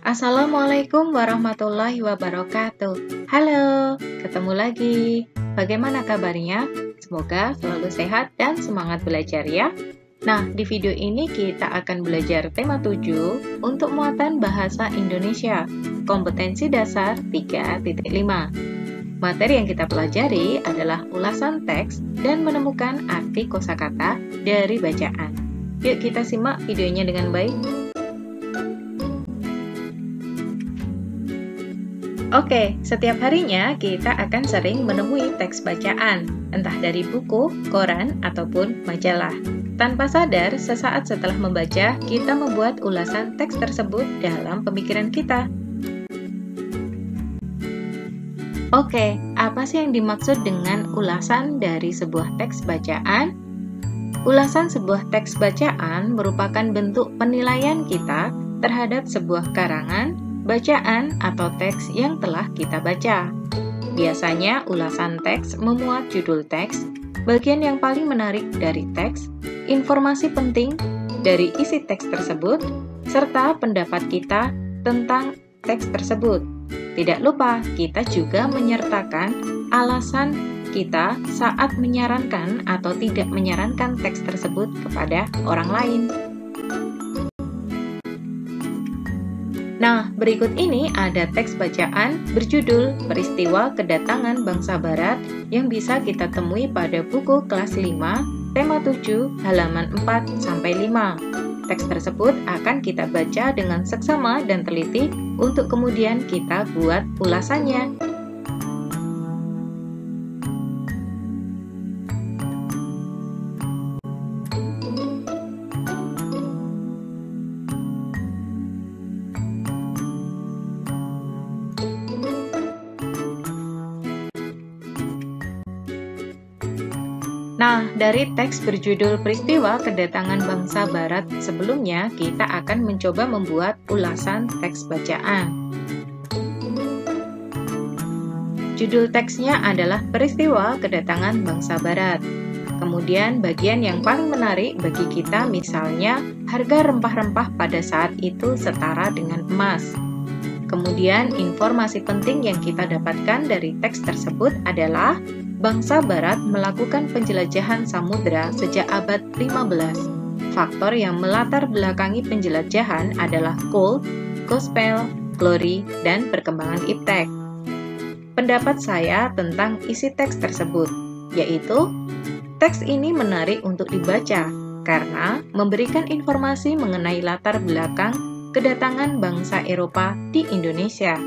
Assalamualaikum warahmatullahi wabarakatuh. Halo, ketemu lagi. Bagaimana kabarnya? Semoga selalu sehat dan semangat belajar ya. Nah, di video ini kita akan belajar tema 7 untuk muatan bahasa Indonesia, kompetensi dasar 3.5. Materi yang kita pelajari adalah ulasan teks dan menemukan arti kosakata dari bacaan. Yuk kita simak videonya dengan baik. Oke, setiap harinya kita akan sering menemui teks bacaan, entah dari buku, koran, ataupun majalah. Tanpa sadar, sesaat setelah membaca, kita membuat ulasan teks tersebut dalam pemikiran kita. Oke, apa sih yang dimaksud dengan ulasan dari sebuah teks bacaan? Ulasan sebuah teks bacaan merupakan bentuk penilaian kita terhadap sebuah karangan, bacaan atau teks yang telah kita baca. Biasanya ulasan teks memuat judul teks, bagian yang paling menarik dari teks, informasi penting dari isi teks tersebut, serta pendapat kita tentang teks tersebut. Tidak lupa, kita juga menyertakan alasan kita saat menyarankan atau tidak menyarankan teks tersebut kepada orang lain. Nah, berikut ini ada teks bacaan berjudul Peristiwa Kedatangan Bangsa Barat yang bisa kita temui pada buku kelas 5, tema 7, halaman 4-5. Teks tersebut akan kita baca dengan seksama dan teliti untuk kemudian kita buat ulasannya. Nah, dari teks berjudul Peristiwa Kedatangan Bangsa Barat sebelumnya, kita akan mencoba membuat ulasan teks bacaan. Judul teksnya adalah Peristiwa Kedatangan Bangsa Barat. Kemudian bagian yang paling menarik bagi kita misalnya, harga rempah-rempah pada saat itu setara dengan emas. Kemudian informasi penting yang kita dapatkan dari teks tersebut adalah bangsa Barat melakukan penjelajahan samudera sejak abad 15. Faktor yang melatar belakangi penjelajahan adalah kult, gospel, glory, dan perkembangan iptek. Pendapat saya tentang isi teks tersebut, yaitu teks ini menarik untuk dibaca karena memberikan informasi mengenai latar belakang kedatangan bangsa Eropa di Indonesia.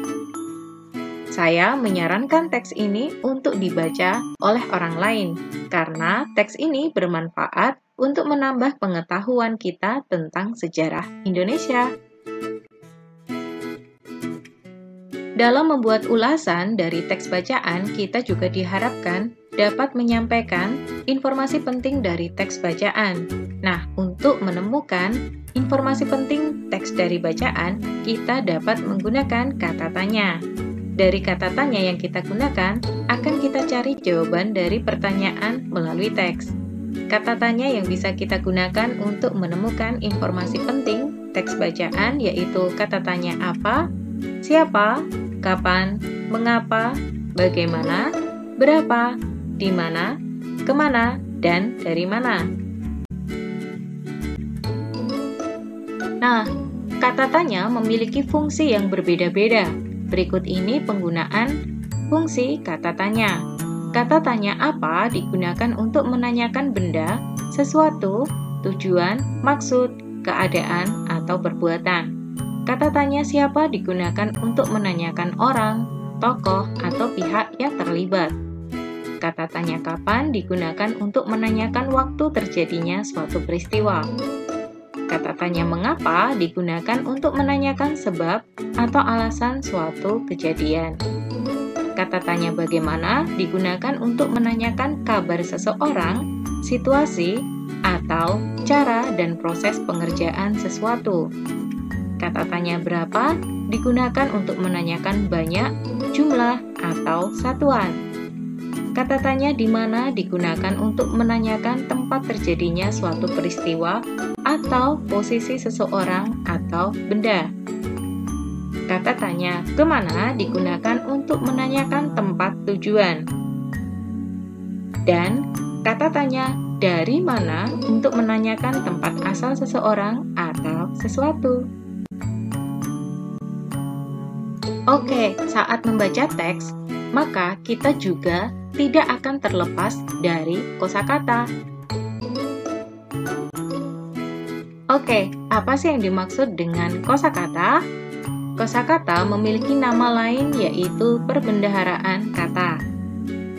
Saya menyarankan teks ini untuk dibaca oleh orang lain, karena teks ini bermanfaat untuk menambah pengetahuan kita tentang sejarah Indonesia. Dalam membuat ulasan dari teks bacaan, kita juga diharapkan dapat menyampaikan informasi penting dari teks bacaan. Nah, untuk menemukan informasi penting teks dari bacaan, kita dapat menggunakan kata tanya. Dari kata tanya yang kita gunakan, akan kita cari jawaban dari pertanyaan melalui teks. Kata tanya yang bisa kita gunakan untuk menemukan informasi penting teks bacaan yaitu kata tanya apa, siapa, kapan, mengapa, bagaimana, berapa, di mana, kemana, dan dari mana. Nah, kata tanya memiliki fungsi yang berbeda-beda. Berikut ini penggunaan fungsi kata tanya. Kata tanya apa digunakan untuk menanyakan benda, sesuatu, tujuan, maksud, keadaan, atau perbuatan. Kata tanya siapa digunakan untuk menanyakan orang, tokoh, atau pihak yang terlibat. Kata tanya kapan digunakan untuk menanyakan waktu terjadinya suatu peristiwa. Kata tanya mengapa digunakan untuk menanyakan sebab atau alasan suatu kejadian. Kata tanya bagaimana digunakan untuk menanyakan kabar seseorang, situasi, atau cara dan proses pengerjaan sesuatu. Kata tanya berapa digunakan untuk menanyakan banyak, jumlah, atau satuan. Kata tanya di mana digunakan untuk menanyakan tempat terjadinya suatu peristiwa atau posisi seseorang atau benda. Kata tanya kemana digunakan untuk menanyakan tempat tujuan. Dan kata tanya dari mana untuk menanyakan tempat asal seseorang atau sesuatu. Oke, saat membaca teks, maka kita juga tidak akan terlepas dari kosakata. Oke, apa sih yang dimaksud dengan kosakata? Kosakata memiliki nama lain yaitu perbendaharaan kata.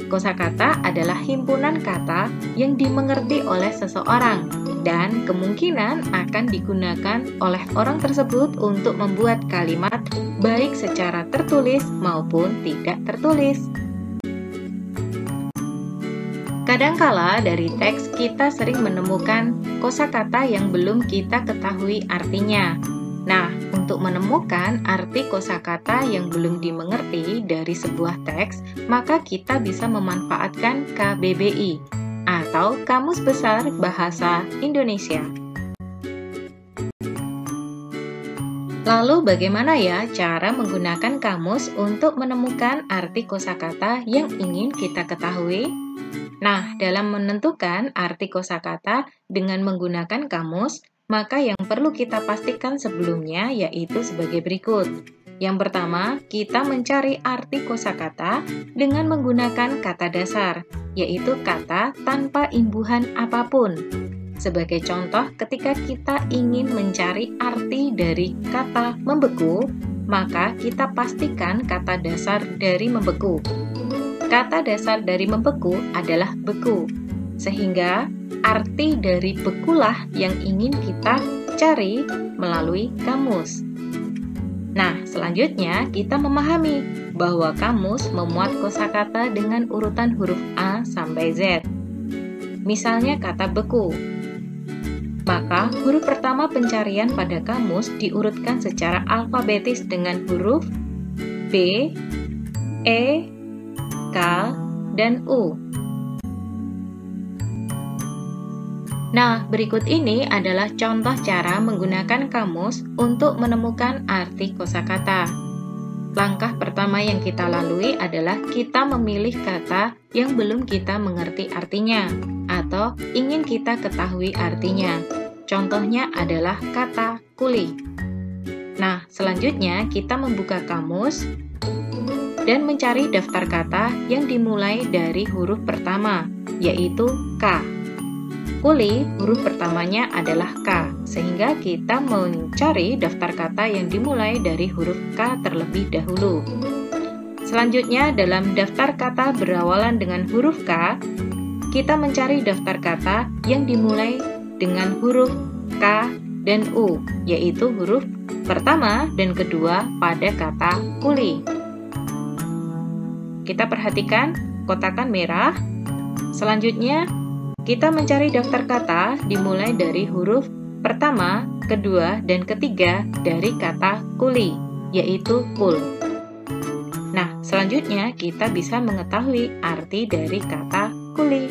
Kosakata adalah himpunan kata yang dimengerti oleh seseorang dan kemungkinan akan digunakan oleh orang tersebut untuk membuat kalimat baik secara tertulis maupun tidak tertulis. Kadangkala dari teks kita sering menemukan kosakata yang belum kita ketahui artinya. Nah, untuk menemukan arti kosakata yang belum dimengerti dari sebuah teks, maka kita bisa memanfaatkan KBBI atau Kamus Besar Bahasa Indonesia. Lalu bagaimana ya cara menggunakan kamus untuk menemukan arti kosakata yang ingin kita ketahui? Nah, dalam menentukan arti kosakata dengan menggunakan kamus, maka yang perlu kita pastikan sebelumnya yaitu sebagai berikut. Yang pertama, kita mencari arti kosakata dengan menggunakan kata dasar, yaitu kata tanpa imbuhan apapun. Sebagai contoh, ketika kita ingin mencari arti dari kata membeku, maka kita pastikan kata dasar dari membeku. Kata dasar dari membeku adalah beku, sehingga arti dari bekulah yang ingin kita cari melalui kamus. Nah, selanjutnya kita memahami bahwa kamus memuat kosakata dengan urutan huruf A sampai Z. Misalnya kata beku. Maka huruf pertama pencarian pada kamus diurutkan secara alfabetis dengan huruf B, E, K, dan U. Nah, berikut ini adalah contoh cara menggunakan kamus untuk menemukan arti kosakata. Langkah pertama yang kita lalui adalah kita memilih kata yang belum kita mengerti artinya atau ingin kita ketahui artinya. Contohnya adalah kata kuli. Nah, selanjutnya kita membuka kamus dan mencari daftar kata yang dimulai dari huruf pertama, yaitu K. Kuli, huruf pertamanya adalah K, sehingga kita mencari daftar kata yang dimulai dari huruf K terlebih dahulu. Selanjutnya, dalam daftar kata berawalan dengan huruf K, kita mencari daftar kata yang dimulai dengan huruf K dan U, yaitu huruf pertama dan kedua pada kata kuli. Kita perhatikan kotakan merah. Selanjutnya, kita mencari daftar kata dimulai dari huruf pertama, kedua, dan ketiga dari kata kuli, yaitu kul. Nah, selanjutnya kita bisa mengetahui arti dari kata kuli.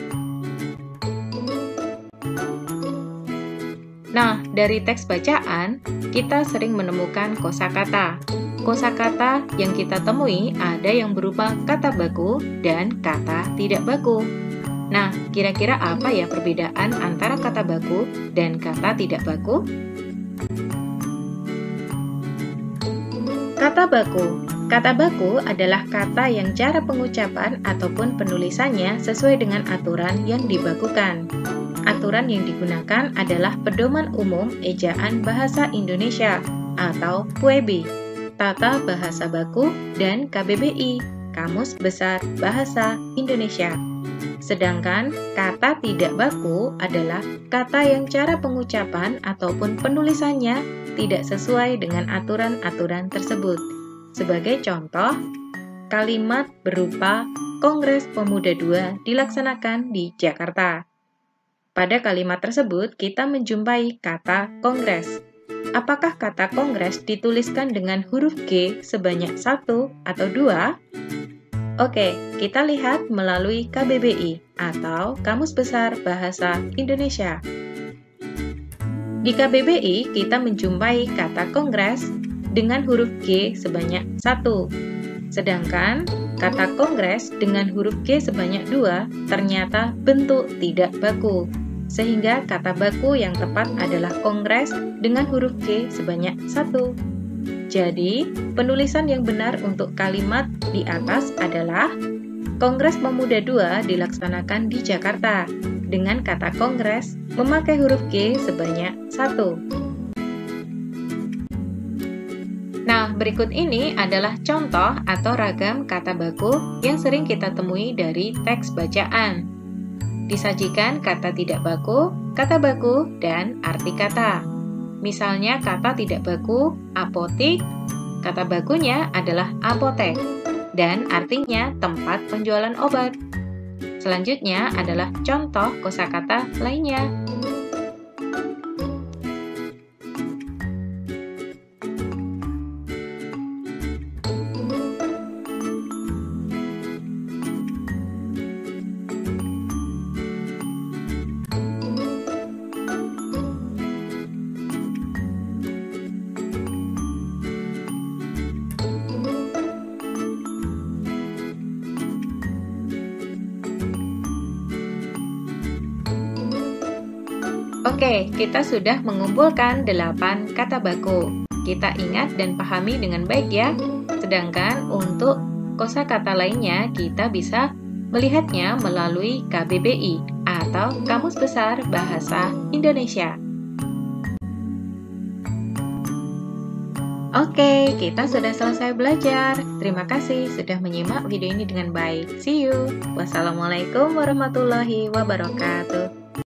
Nah, dari teks bacaan, kita sering menemukan kosakata. Kosakata yang kita temui ada yang berupa kata baku dan kata tidak baku. Nah, kira-kira apa ya perbedaan antara kata baku dan kata tidak baku? Kata baku. Kata baku adalah kata yang cara pengucapan ataupun penulisannya sesuai dengan aturan yang dibakukan. Aturan yang digunakan adalah Pedoman Umum Ejaan Bahasa Indonesia atau PUEBI, Tata Bahasa Baku, dan KBBI, Kamus Besar Bahasa Indonesia. Sedangkan kata tidak baku adalah kata yang cara pengucapan ataupun penulisannya tidak sesuai dengan aturan-aturan tersebut. Sebagai contoh, kalimat berupa Kongres Pemuda II dilaksanakan di Jakarta. Pada kalimat tersebut, kita menjumpai kata kongres. Apakah kata kongres dituliskan dengan huruf G sebanyak 1 atau 2? Oke, kita lihat melalui KBBI atau Kamus Besar Bahasa Indonesia. Di KBBI, kita menjumpai kata kongres dengan huruf G sebanyak 1. Sedangkan kata kongres dengan huruf G sebanyak 2 ternyata bentuk tidak baku. Sehingga kata baku yang tepat adalah kongres dengan huruf G sebanyak 1. Jadi, penulisan yang benar untuk kalimat di atas adalah Kongres Pemuda II dilaksanakan di Jakarta dengan kata kongres memakai huruf G sebanyak 1. Nah, berikut ini adalah contoh atau ragam kata baku yang sering kita temui dari teks bacaan. Disajikan kata tidak baku, kata baku, dan arti kata. Misalnya kata tidak baku, apotik, kata bakunya adalah apotek, dan artinya tempat penjualan obat. Selanjutnya adalah contoh kosakata lainnya. Oke, kita sudah mengumpulkan 8 kata baku. Kita ingat dan pahami dengan baik ya. Sedangkan untuk kosakata lainnya kita bisa melihatnya melalui KBBI atau Kamus Besar Bahasa Indonesia. Oke, kita sudah selesai belajar. Terima kasih sudah menyimak video ini dengan baik. See you. Wassalamualaikum warahmatullahi wabarakatuh.